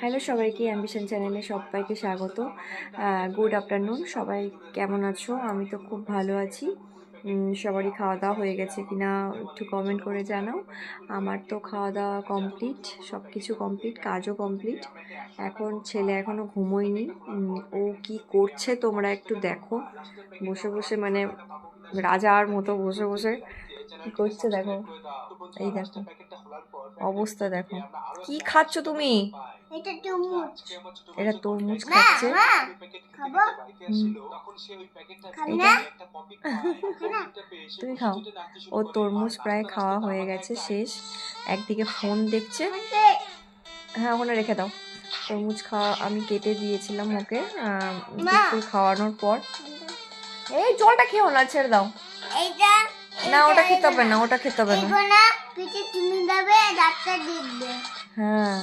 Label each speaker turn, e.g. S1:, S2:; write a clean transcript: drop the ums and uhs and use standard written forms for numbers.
S1: Hello সবাইকে, ambition চ্যানেলে সবাইকে স্বাগত। Good afternoon. সবাই কেমন আছো? আমি তো খুব ভালো আছি। সবারই খাওয়া দাওয়া হয়ে গেছে কিনা একটু কমেন্ট করে জানাও। আমার তো খাওয়া দাওয়া কমপ্লিট, সব কিছু কমপ্লিট, কাজও কমপ্লিট। এখন ছেলে এখনও ঘুমোয়নি। ও কি করছে তোমরা একটু দেখো। বসে বসে মানে রাজার মতো বসে বসে কি করছে দেখো। এই দেখো অবস্থা, দেখো কি খাচ্ছ তুমি।
S2: এটা তরমুজ।
S1: এটা তরমুজ খাচ্ছে।
S2: খাবো? খাবি না?
S1: তুমি খাও। ও তরমুজ প্রায় খাওয়া হয়ে গেছে, শেষ। একদিকে ফোন দেখছে। হ্যাঁ, ওখানে রেখে দাও। তরমুজ খাওয়া আমি কেটে দিয়েছিলাম ওকে দুপুর খাওয়ানোর পর। এই জলটা খেও না, ছেড়ে দাও। না, ওটা খেতে হবে না, ওটা খেতে হবে না।
S2: পিঠে তুমি দেবে, ডাক্তার দেখবে।
S1: হ্যাঁ,